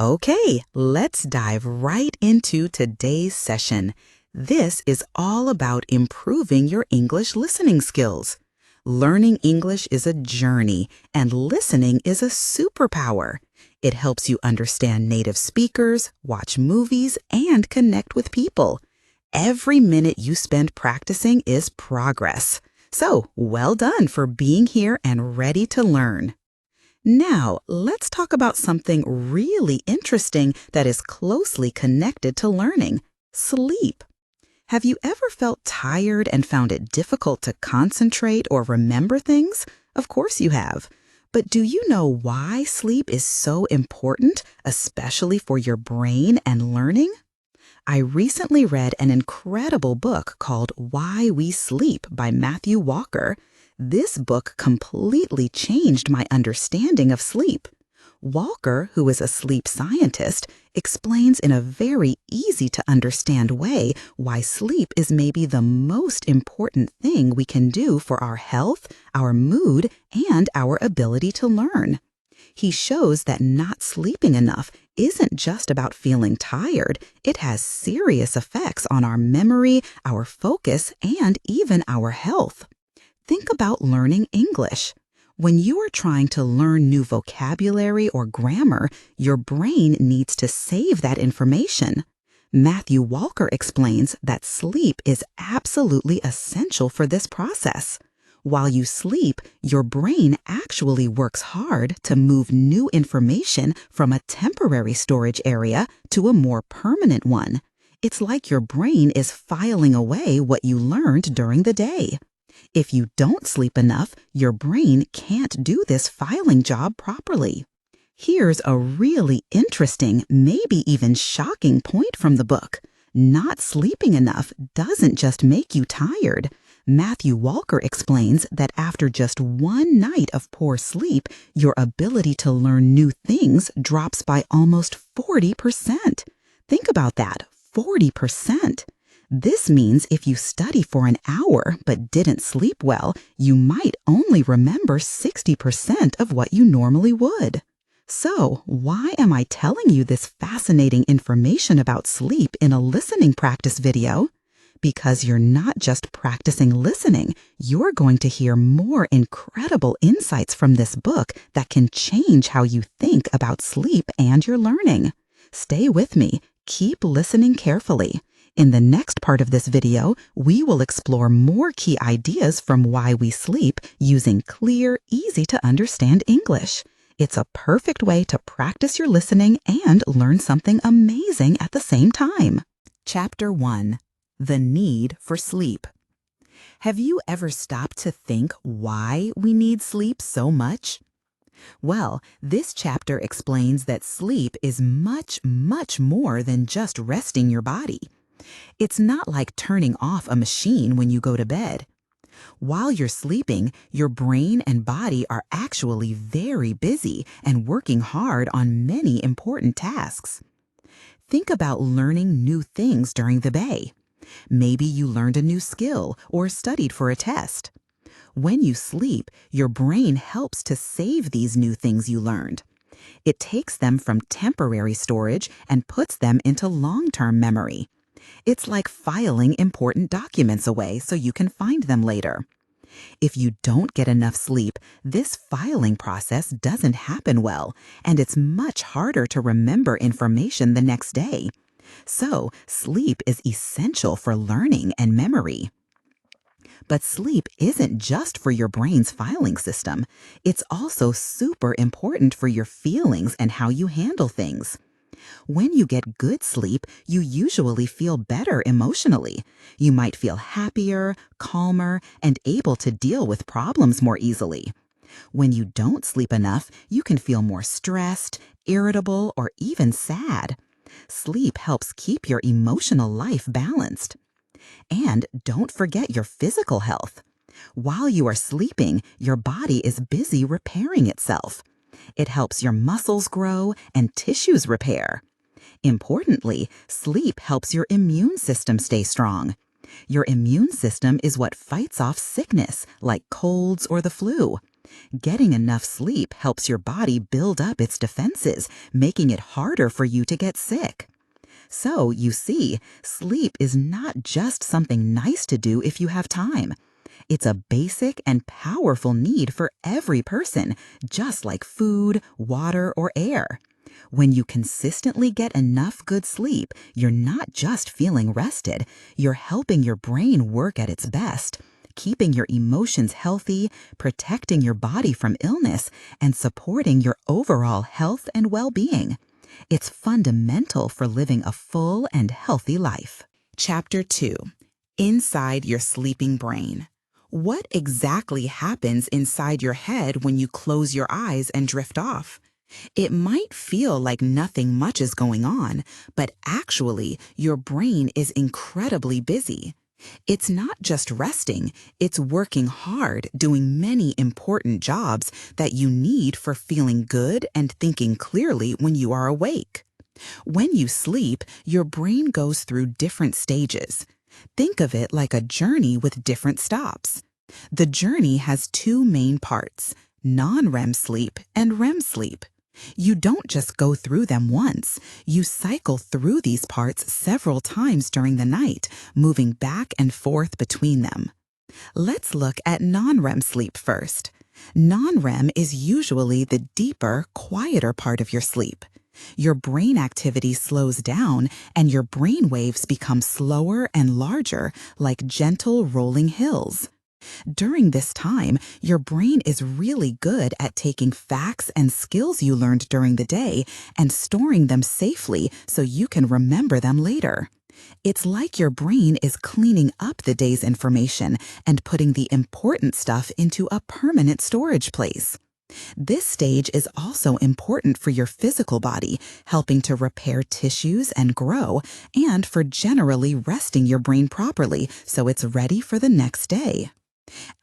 Okay, let's dive right into today's session. This is all about improving your English listening skills. Learning English is a journey, and listening is a superpower. It helps you understand native speakers, watch movies, and connect with people. Every minute you spend practicing is progress. So, well done for being here and ready to learn. Now, let's talk about something really interesting that is closely connected to learning: sleep. Have you ever felt tired and found it difficult to concentrate or remember things? Of course you have. But do you know why sleep is so important, especially for your brain and learning? I recently read an incredible book called Why We Sleep by Matthew Walker. This book completely changed my understanding of sleep. Walker, who is a sleep scientist, explains in a very easy to understand way why sleep is maybe the most important thing we can do for our health, our mood, and our ability to learn. He shows that not sleeping enough isn't just about feeling tired. It has serious effects on our memory, our focus, and even our health. Think about learning English. When you are trying to learn new vocabulary or grammar, your brain needs to save that information. Matthew Walker explains that sleep is absolutely essential for this process. While you sleep, your brain actually works hard to move new information from a temporary storage area to a more permanent one. It's like your brain is filing away what you learned during the day. If you don't sleep enough, your brain can't do this filing job properly. Here's a really interesting, maybe even shocking point from the book. Not sleeping enough doesn't just make you tired. Matthew Walker explains that after just one night of poor sleep, your ability to learn new things drops by almost 40%. Think about that, 40%. This means if you study for an hour but didn't sleep well, you might only remember 60% of what you normally would. So, why am I telling you this fascinating information about sleep in a listening practice video? Because you're not just practicing listening, you're going to hear more incredible insights from this book that can change how you think about sleep and your learning. Stay with me. Keep listening carefully. In the next part of this video, we will explore more key ideas from Why We Sleep using clear, easy-to-understand English. It's a perfect way to practice your listening and learn something amazing at the same time. Chapter 1. The Need for Sleep. Have you ever stopped to think why we need sleep so much? Well, this chapter explains that sleep is much, much more than just resting your body. It's not like turning off a machine when you go to bed. While you're sleeping, your brain and body are actually very busy and working hard on many important tasks. Think about learning new things during the day. Maybe you learned a new skill or studied for a test. When you sleep, your brain helps to save these new things you learned. It takes them from temporary storage and puts them into long-term memory. It's like filing important documents away so you can find them later. If you don't get enough sleep, this filing process doesn't happen well, and it's much harder to remember information the next day. So, sleep is essential for learning and memory. But sleep isn't just for your brain's filing system. It's also super important for your feelings and how you handle things. When you get good sleep, you usually feel better emotionally. You might feel happier, calmer, and able to deal with problems more easily. When you don't sleep enough, you can feel more stressed, irritable, or even sad. Sleep helps keep your emotional life balanced. And don't forget your physical health. While you are sleeping, your body is busy repairing itself. It helps your muscles grow and tissues repair. Importantly, sleep helps your immune system stay strong. Your immune system is what fights off sickness, like colds or the flu. Getting enough sleep helps your body build up its defenses, making it harder for you to get sick. So, you see, sleep is not just something nice to do if you have time. It's a basic and powerful need for every person, just like food, water, or air. When you consistently get enough good sleep, you're not just feeling rested, you're helping your brain work at its best, keeping your emotions healthy, protecting your body from illness, and supporting your overall health and well-being. It's fundamental for living a full and healthy life. Chapter 2. Inside your sleeping brain. What exactly happens inside your head when you close your eyes and drift off? It might feel like nothing much is going on, but actually, your brain is incredibly busy. It's not just resting, it's working hard, doing many important jobs that you need for feeling good and thinking clearly when you are awake. When you sleep, your brain goes through different stages. Think of it like a journey with different stops. The journey has two main parts, non-REM sleep and REM sleep. You don't just go through them once. You cycle through these parts several times during the night, moving back and forth between them. Let's look at non-REM sleep first. Non-REM is usually the deeper, quieter part of your sleep. Your brain activity slows down and your brain waves become slower and larger, like gentle rolling hills. During this time, your brain is really good at taking facts and skills you learned during the day and storing them safely so you can remember them later. It's like your brain is cleaning up the day's information and putting the important stuff into a permanent storage place. This stage is also important for your physical body, helping to repair tissues and grow, and for generally resting your brain properly so it's ready for the next day.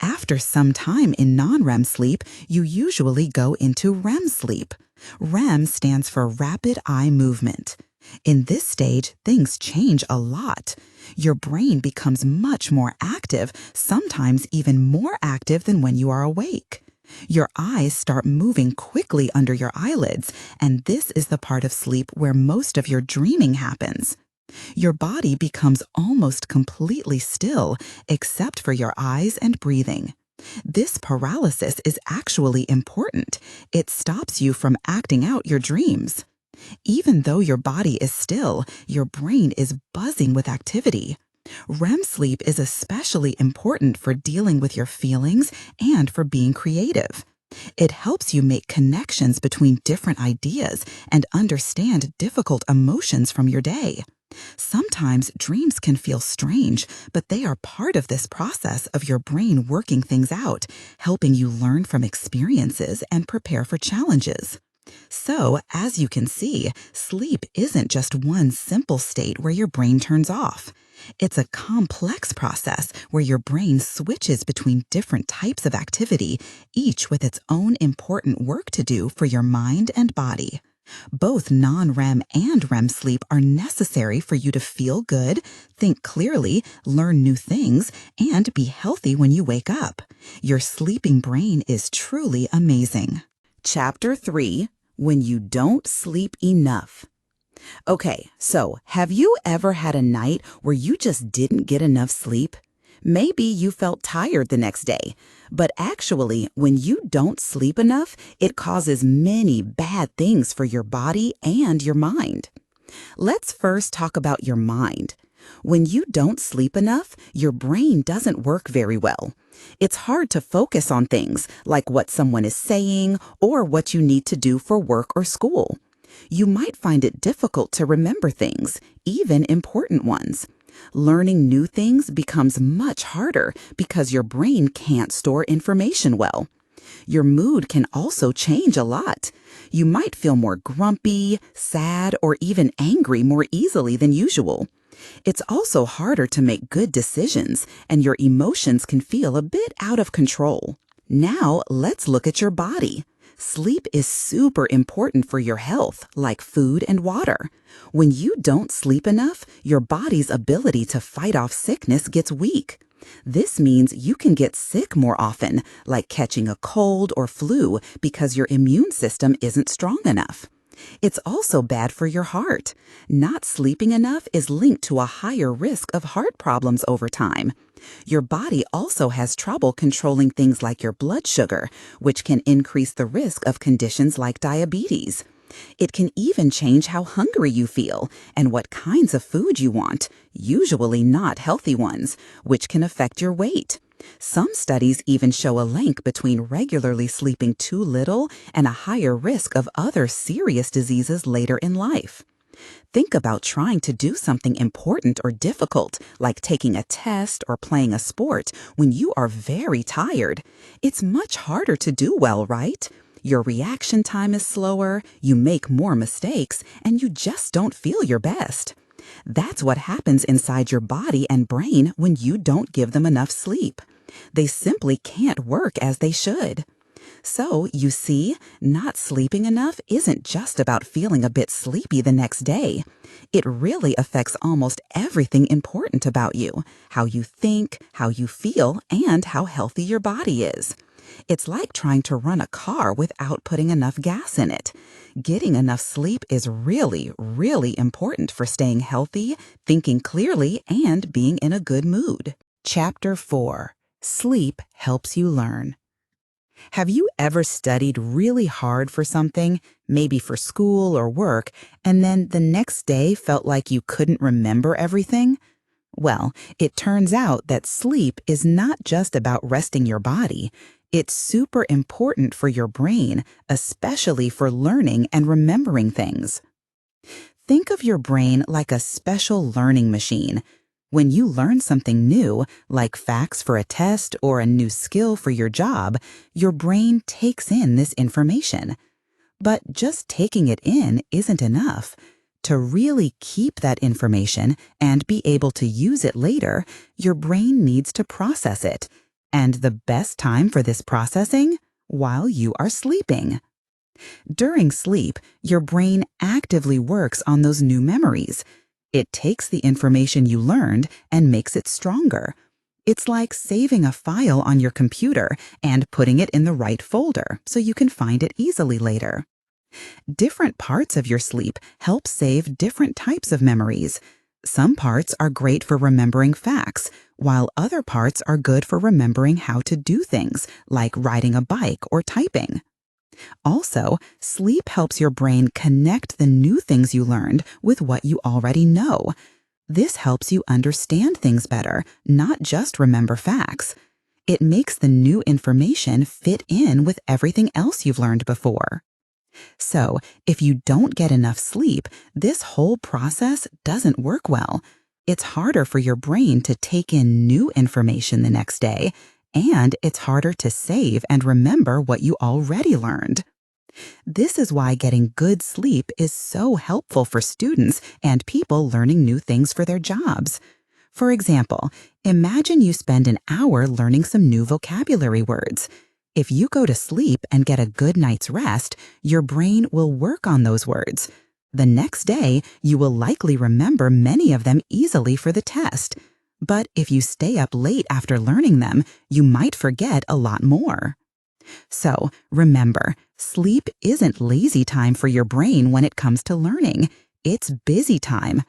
After some time in non-REM sleep, you usually go into REM sleep. REM stands for rapid eye movement. In this stage, things change a lot. Your brain becomes much more active, sometimes even more active than when you are awake. Your eyes start moving quickly under your eyelids, and this is the part of sleep where most of your dreaming happens. Your body becomes almost completely still, except for your eyes and breathing. This paralysis is actually important. It stops you from acting out your dreams. Even though your body is still, your brain is buzzing with activity. REM sleep is especially important for dealing with your feelings and for being creative. It helps you make connections between different ideas and understand difficult emotions from your day. Sometimes dreams can feel strange, but they are part of this process of your brain working things out, helping you learn from experiences and prepare for challenges. So, as you can see, sleep isn't just one simple state where your brain turns off. It's a complex process where your brain switches between different types of activity, each with its own important work to do for your mind and body. Both non-REM and REM sleep are necessary for you to feel good, think clearly, learn new things, and be healthy when you wake up. Your sleeping brain is truly amazing. Chapter 3. When you don't sleep enough. Okay, so have you ever had a night where you just didn't get enough sleep? Maybe you felt tired the next day, but actually, when you don't sleep enough, it causes many bad things for your body and your mind. Let's first talk about your mind. When you don't sleep enough, your brain doesn't work very well. It's hard to focus on things like what someone is saying or what you need to do for work or school. You might find it difficult to remember things, even important ones. Learning new things becomes much harder because your brain can't store information well. Your mood can also change a lot. You might feel more grumpy, sad, or even angry more easily than usual. It's also harder to make good decisions, and your emotions can feel a bit out of control. Now, let's look at your body. Sleep is super important for your health, like food and water. When you don't sleep enough, your body's ability to fight off sickness gets weak. This means you can get sick more often, like catching a cold or flu because your immune system isn't strong enough. It's also bad for your heart. Not sleeping enough is linked to a higher risk of heart problems over time. Your body also has trouble controlling things like your blood sugar, which can increase the risk of conditions like diabetes. It can even change how hungry you feel and what kinds of food you want, usually not healthy ones, which can affect your weight. Some studies even show a link between regularly sleeping too little and a higher risk of other serious diseases later in life. Think about trying to do something important or difficult, like taking a test or playing a sport, when you are very tired. It's much harder to do well, right? Your reaction time is slower, you make more mistakes, and you just don't feel your best. That's what happens inside your body and brain when you don't give them enough sleep. They simply can't work as they should. So, you see, not sleeping enough isn't just about feeling a bit sleepy the next day. It really affects almost everything important about you: how you think, how you feel, and how healthy your body is. It's like trying to run a car without putting enough gas in it. Getting enough sleep is really, really important for staying healthy, thinking clearly, and being in a good mood. Chapter 4. Sleep helps you learn. Have you ever studied really hard for something, maybe for school or work, and then the next day felt like you couldn't remember everything? Well, it turns out that sleep is not just about resting your body. It's super important for your brain, especially for learning and remembering things. Think of your brain like a special learning machine. When you learn something new, like facts for a test or a new skill for your job, your brain takes in this information. But just taking it in isn't enough. To really keep that information and be able to use it later, your brain needs to process it. And the best time for this processing? While you are sleeping. During sleep, your brain actively works on those new memories. It takes the information you learned and makes it stronger. It's like saving a file on your computer and putting it in the right folder so you can find it easily later. Different parts of your sleep help save different types of memories. Some parts are great for remembering facts, while other parts are good for remembering how to do things, like riding a bike or typing. Also, sleep helps your brain connect the new things you learned with what you already know. This helps you understand things better, not just remember facts. It makes the new information fit in with everything else you've learned before. So, if you don't get enough sleep, this whole process doesn't work well. It's harder for your brain to take in new information the next day, and it's harder to save and remember what you already learned. This is why getting good sleep is so helpful for students and people learning new things for their jobs. For example, imagine you spend an hour learning some new vocabulary words. If you go to sleep and get a good night's rest, your brain will work on those words. The next day, you will likely remember many of them easily for the test. But if you stay up late after learning them, you might forget a lot more. So, remember, sleep isn't lazy time for your brain when it comes to learning. It's busy time.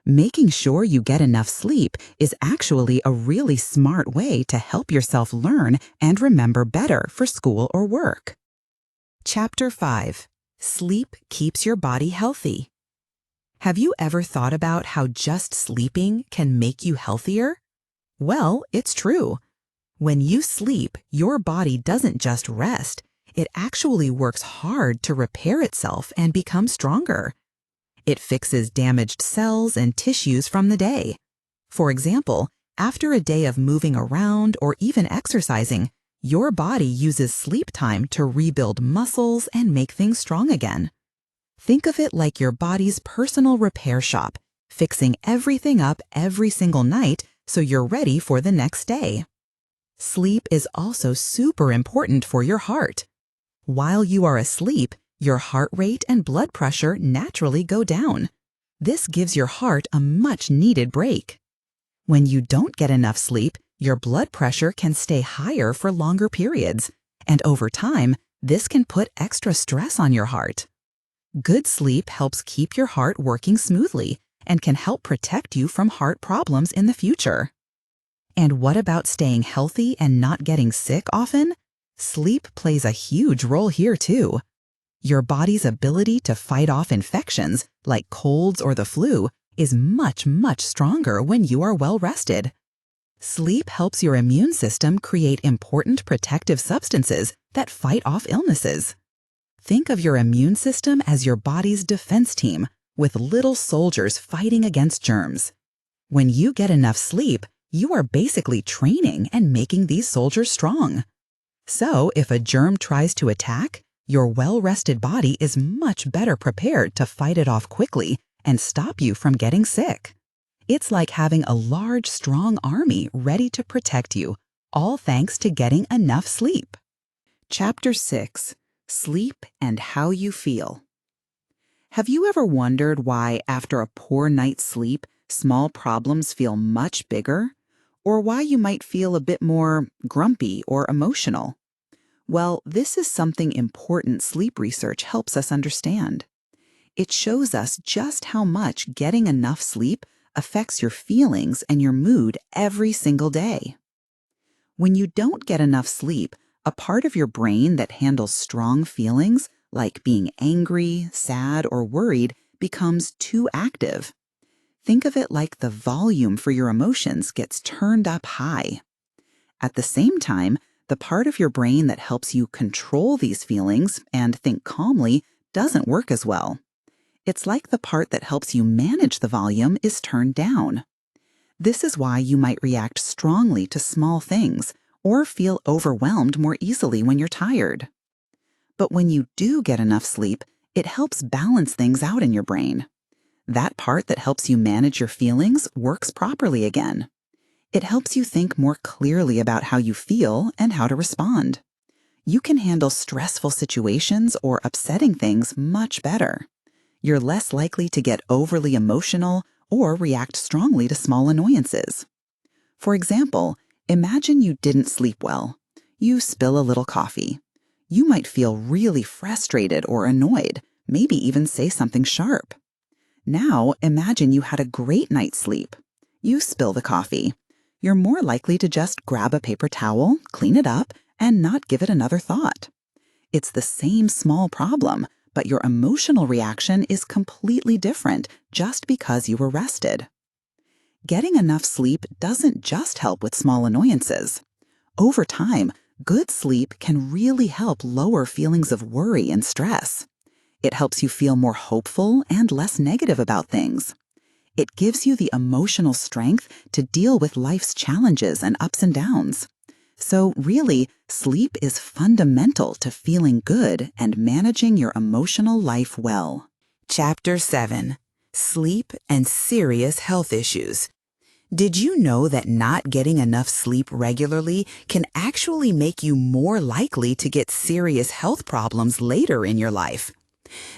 Making sure you get enough sleep is actually a really smart way to help yourself learn and remember better for school or work. Chapter 5. Sleep keeps your body healthy. Have you ever thought about how just sleeping can make you healthier? Well, it's true. When you sleep, your body doesn't just rest. It actually works hard to repair itself and become stronger. It fixes damaged cells and tissues from the day. For example, after a day of moving around or even exercising, your body uses sleep time to rebuild muscles and make things strong again. Think of it like your body's personal repair shop, fixing everything up every single night so you're ready for the next day. Sleep is also super important for your heart. While you are asleep, your heart rate and blood pressure naturally go down. This gives your heart a much-needed break. When you don't get enough sleep, Your blood pressure can stay higher for longer periods, and over time, this can put extra stress on your heart. Good sleep helps keep your heart working smoothly and can help protect you from heart problems in the future. And what about staying healthy and not getting sick often? Sleep plays a huge role here too. Your body's ability to fight off infections, like colds or the flu, is much, much stronger when you are well rested. Sleep helps your immune system create important protective substances that fight off illnesses. Think of your immune system as your body's defense team, with little soldiers fighting against germs. When you get enough sleep, you are basically training and making these soldiers strong. So, if a germ tries to attack, your well-rested body is much better prepared to fight it off quickly and stop you from getting sick. It's like having a large, strong army ready to protect you, all thanks to getting enough sleep. Chapter 6: Sleep and How You Feel. Have you ever wondered why, after a poor night's sleep, small problems feel much bigger? Or why you might feel a bit more grumpy or emotional? Well, this is something important sleep research helps us understand. It shows us just how much getting enough sleep affects your feelings and your mood every single day. When you don't get enough sleep, a part of your brain that handles strong feelings, like being angry, sad, or worried, becomes too active. Think of it like the volume for your emotions gets turned up high. At the same time, the part of your brain that helps you control these feelings and think calmly doesn't work as well. It's like the part that helps you manage the volume is turned down. This is why you might react strongly to small things or feel overwhelmed more easily when you're tired. But when you do get enough sleep, it helps balance things out in your brain. That part that helps you manage your feelings works properly again. It helps you think more clearly about how you feel and how to respond. You can handle stressful situations or upsetting things much better. You're less likely to get overly emotional or react strongly to small annoyances. For example, imagine you didn't sleep well. You spill a little coffee. You might feel really frustrated or annoyed, maybe even say something sharp. Now, imagine you had a great night's sleep. You spill the coffee. You're more likely to just grab a paper towel, clean it up, and not give it another thought. It's the same small problem, but your emotional reaction is completely different just because you were rested. Getting enough sleep doesn't just help with small annoyances. Over time, good sleep can really help lower feelings of worry and stress. It helps you feel more hopeful and less negative about things. It gives you the emotional strength to deal with life's challenges and ups and downs. So really, sleep is fundamental to feeling good and managing your emotional life well. Chapter 7: Sleep and Serious Health Issues. Did you know that not getting enough sleep regularly can actually make you more likely to get serious health problems later in your life?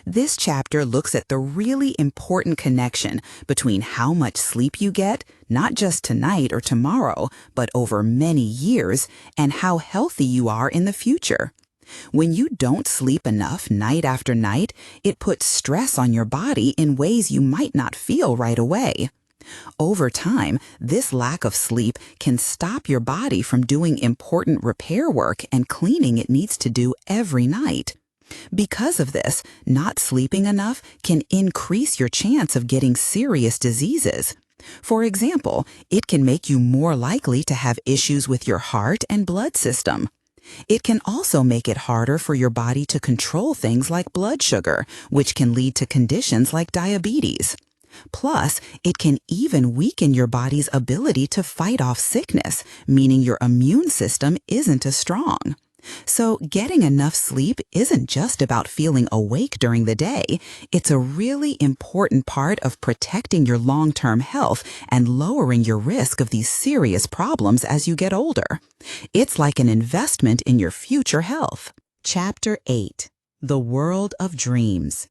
This chapter looks at the really important connection between how much sleep you get, not just tonight or tomorrow, but over many years, and how healthy you are in the future. When you don't sleep enough night after night, it puts stress on your body in ways you might not feel right away. Over time, this lack of sleep can stop your body from doing important repair work and cleaning it needs to do every night. Because of this, not sleeping enough can increase your chance of getting serious diseases. For example, it can make you more likely to have issues with your heart and blood system. It can also make it harder for your body to control things like blood sugar, which can lead to conditions like diabetes. Plus, it can even weaken your body's ability to fight off sickness, meaning your immune system isn't as strong. So getting enough sleep isn't just about feeling awake during the day. It's a really important part of protecting your long-term health and lowering your risk of these serious problems as you get older. It's like an investment in your future health. Chapter 8: The World of Dreams.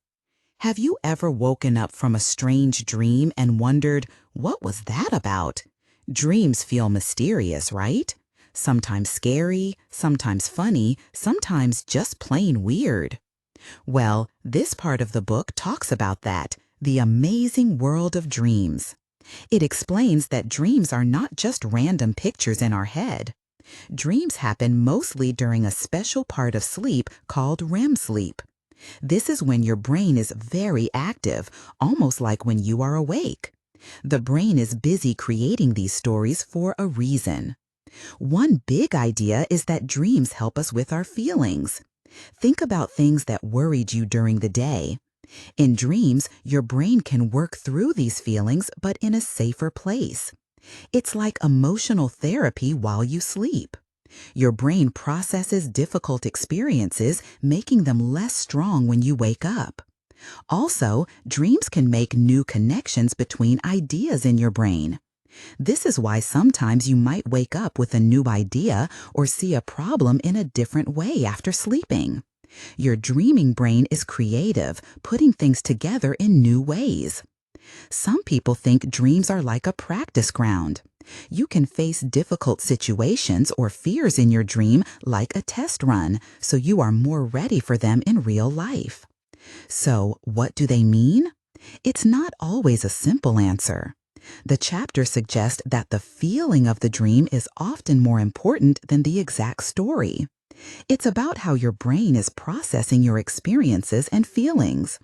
Have you ever woken up from a strange dream and wondered, what was that about? Dreams feel mysterious, right? Sometimes scary, sometimes funny, sometimes just plain weird. Well, this part of the book talks about that, the amazing world of dreams. It explains that dreams are not just random pictures in our head. Dreams happen mostly during a special part of sleep called REM sleep. This is when your brain is very active, almost like when you are awake. The brain is busy creating these stories for a reason. One big idea is that dreams help us with our feelings. Think about things that worried you during the day. In dreams, your brain can work through these feelings, but in a safer place. It's like emotional therapy while you sleep. Your brain processes difficult experiences, making them less strong when you wake up. Also, dreams can make new connections between ideas in your brain. This is why sometimes you might wake up with a new idea or see a problem in a different way after sleeping. Your dreaming brain is creative, putting things together in new ways. Some people think dreams are like a practice ground. You can face difficult situations or fears in your dream like a test run, so you are more ready for them in real life. So, what do they mean? It's not always a simple answer. The chapter suggests that the feeling of the dream is often more important than the exact story. It's about how your brain is processing your experiences and feelings.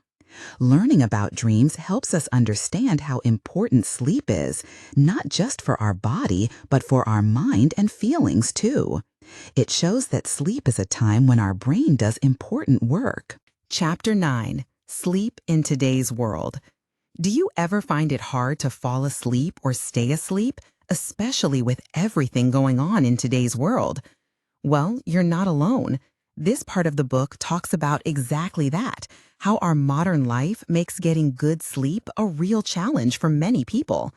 Learning about dreams helps us understand how important sleep is, not just for our body, but for our mind and feelings too. It shows that sleep is a time when our brain does important work. Chapter 9. Sleep in Today's World. Do you ever find it hard to fall asleep or stay asleep, especially with everything going on in today's world? Well, you're not alone. This part of the book talks about exactly that, how our modern life makes getting good sleep a real challenge for many people.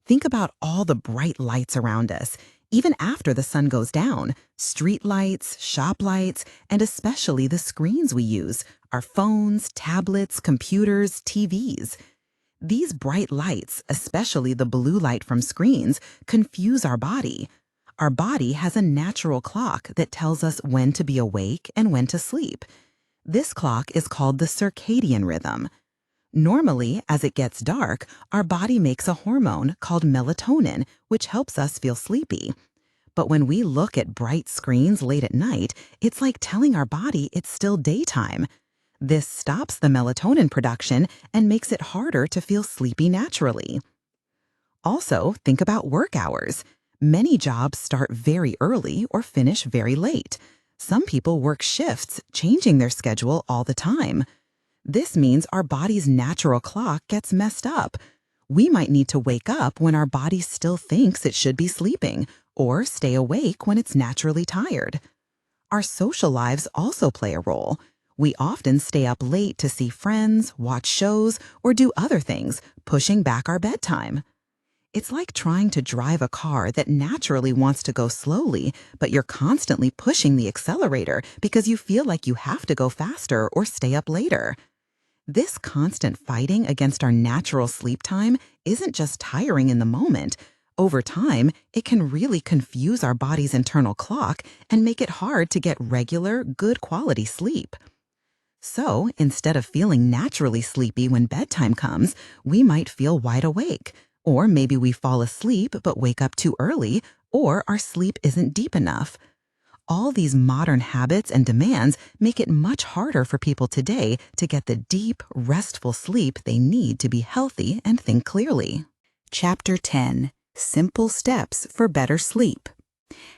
Think about all the bright lights around us, even after the sun goes down, street lights, shop lights, and especially the screens we use, our phones, tablets, computers, TVs. These bright lights, especially the blue light from screens, confuse our body. Our body has a natural clock that tells us when to be awake and when to sleep. This clock is called the circadian rhythm. Normally, as it gets dark, our body makes a hormone called melatonin, which helps us feel sleepy. But when we look at bright screens late at night, it's like telling our body it's still daytime. This stops the melatonin production and makes it harder to feel sleepy naturally. Also, think about work hours. Many jobs start very early or finish very late. Some people work shifts, changing their schedule all the time. This means our body's natural clock gets messed up. We might need to wake up when our body still thinks it should be sleeping, or stay awake when it's naturally tired. Our social lives also play a role. We often stay up late to see friends, watch shows, or do other things, pushing back our bedtime. It's like trying to drive a car that naturally wants to go slowly, but you're constantly pushing the accelerator because you feel like you have to go faster or stay up later. This constant fighting against our natural sleep time isn't just tiring in the moment. Over time, it can really confuse our body's internal clock and make it hard to get regular, good quality sleep. So, instead of feeling naturally sleepy when bedtime comes, we might feel wide awake. Or maybe we fall asleep but wake up too early, or our sleep isn't deep enough. All these modern habits and demands make it much harder for people today to get the deep, restful sleep they need to be healthy and think clearly. Chapter 10. Simple Steps for Better Sleep.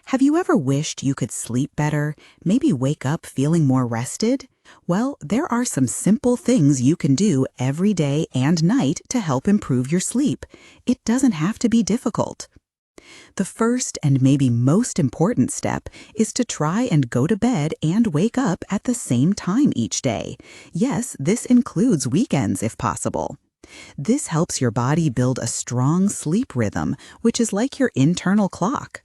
Have you ever wished you could sleep better, maybe wake up feeling more rested? Well, there are some simple things you can do every day and night to help improve your sleep. It doesn't have to be difficult. The first and maybe most important step is to try and go to bed and wake up at the same time each day. Yes, this includes weekends if possible. This helps your body build a strong sleep rhythm, which is like your internal clock.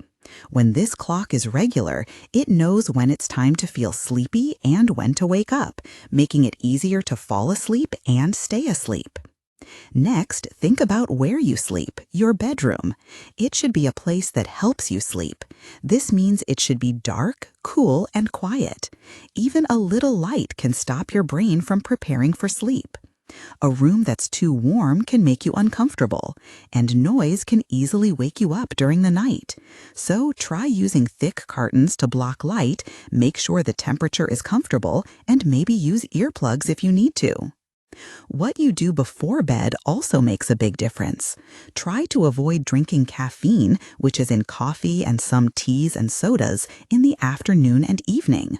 When this clock is regular, it knows when it's time to feel sleepy and when to wake up, making it easier to fall asleep and stay asleep. Next, think about where you sleep, your bedroom. It should be a place that helps you sleep. This means it should be dark, cool, and quiet. Even a little light can stop your brain from preparing for sleep. A room that's too warm can make you uncomfortable, and noise can easily wake you up during the night. So try using thick curtains to block light, make sure the temperature is comfortable, and maybe use earplugs if you need to. What you do before bed also makes a big difference. Try to avoid drinking caffeine, which is in coffee and some teas and sodas, in the afternoon and evening.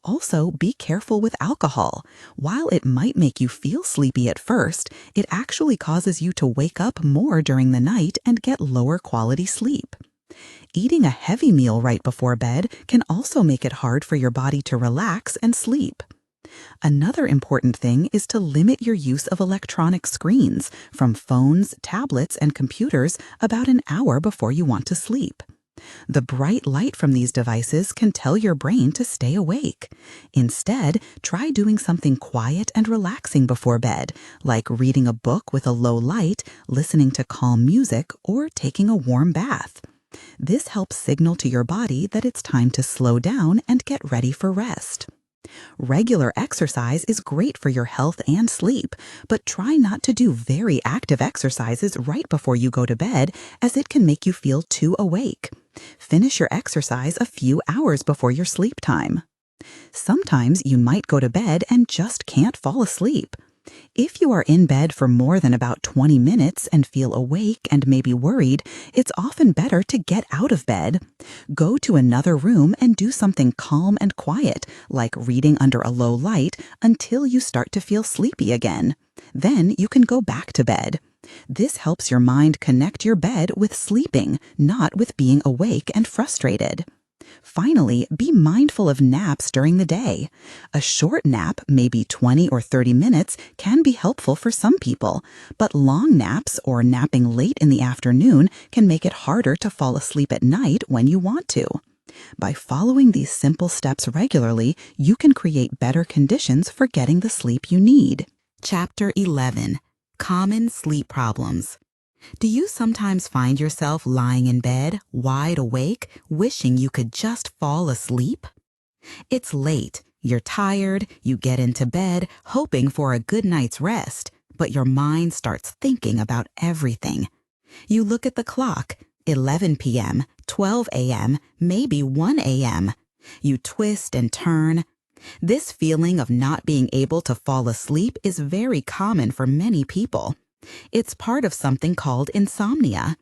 Also, be careful with alcohol. While it might make you feel sleepy at first, it actually causes you to wake up more during the night and get lower quality sleep. Eating a heavy meal right before bed can also make it hard for your body to relax and sleep. Another important thing is to limit your use of electronic screens, from phones, tablets, and computers, about an hour before you want to sleep. The bright light from these devices can tell your brain to stay awake. Instead, try doing something quiet and relaxing before bed, like reading a book with a low light, listening to calm music, or taking a warm bath. This helps signal to your body that it's time to slow down and get ready for rest. Regular exercise is great for your health and sleep, but try not to do very active exercises right before you go to bed, as it can make you feel too awake. Finish your exercise a few hours before your sleep time. Sometimes you might go to bed and just can't fall asleep. If you are in bed for more than about 20 minutes and feel awake and maybe worried, it's often better to get out of bed. Go to another room and do something calm and quiet, like reading under a low light, until you start to feel sleepy again. Then you can go back to bed. This helps your mind connect your bed with sleeping, not with being awake and frustrated. Finally, be mindful of naps during the day. A short nap, maybe 20 or 30 minutes, can be helpful for some people, but long naps or napping late in the afternoon can make it harder to fall asleep at night when you want to. By following these simple steps regularly, you can create better conditions for getting the sleep you need. Chapter 11. Common Sleep Problems. Do you sometimes find yourself lying in bed, wide awake, wishing you could just fall asleep? It's late, you're tired, you get into bed, hoping for a good night's rest, but your mind starts thinking about everything. You look at the clock, 11 p.m., 12 a.m., maybe 1 a.m. You twist and turn. This feeling of not being able to fall asleep is very common for many people. It's part of something called insomnia.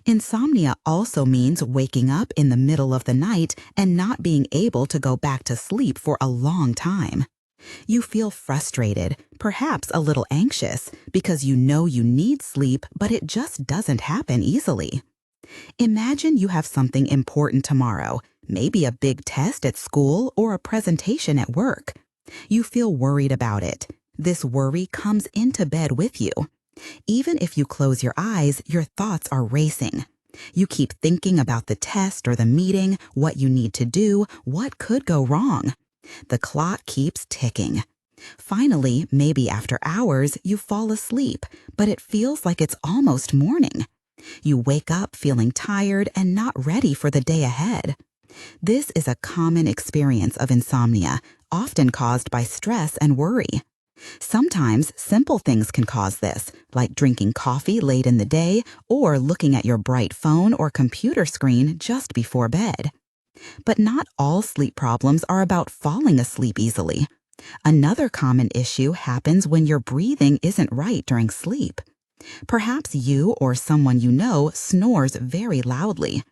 Insomnia also means waking up in the middle of the night and not being able to go back to sleep for a long time. You feel frustrated, perhaps a little anxious, because you know you need sleep, but it just doesn't happen easily. Imagine you have something important tomorrow, maybe a big test at school or a presentation at work. You feel worried about it. This worry comes into bed with you. Even if you close your eyes, your thoughts are racing. You keep thinking about the test or the meeting, what you need to do, what could go wrong. The clock keeps ticking. Finally, maybe after hours, you fall asleep, but it feels like it's almost morning. You wake up feeling tired and not ready for the day ahead. This is a common experience of insomnia, often caused by stress and worry. Sometimes simple things can cause this, like drinking coffee late in the day or looking at your bright phone or computer screen just before bed. But not all sleep problems are about falling asleep easily. Another common issue happens when your breathing isn't right during sleep. Perhaps you or someone you know snores very loudly.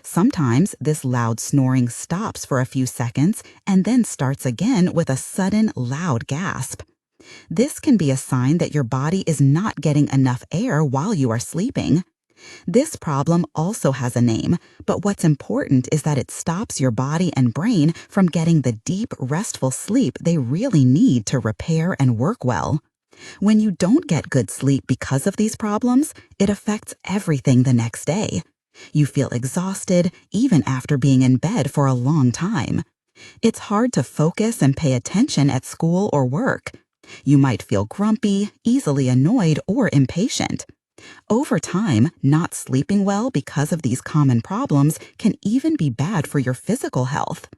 Sometimes this loud snoring stops for a few seconds and then starts again with a sudden, loud gasp. This can be a sign that your body is not getting enough air while you are sleeping. This problem also has a name, but what's important is that it stops your body and brain from getting the deep, restful sleep they really need to repair and work well. When you don't get good sleep because of these problems, it affects everything the next day. You feel exhausted even after being in bed for a long time. It's hard to focus and pay attention at school or work. You might feel grumpy, easily annoyed, or impatient. Over time, not sleeping well because of these common problems can even be bad for your physical health.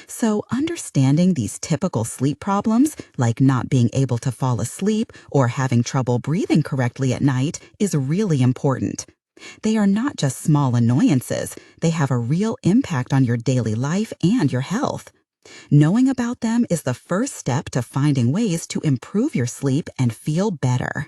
So, understanding these typical sleep problems, like not being able to fall asleep or having trouble breathing correctly at night, is really important. They are not just small annoyances, they have a real impact on your daily life and your health. Knowing about them is the first step to finding ways to improve your sleep and feel better.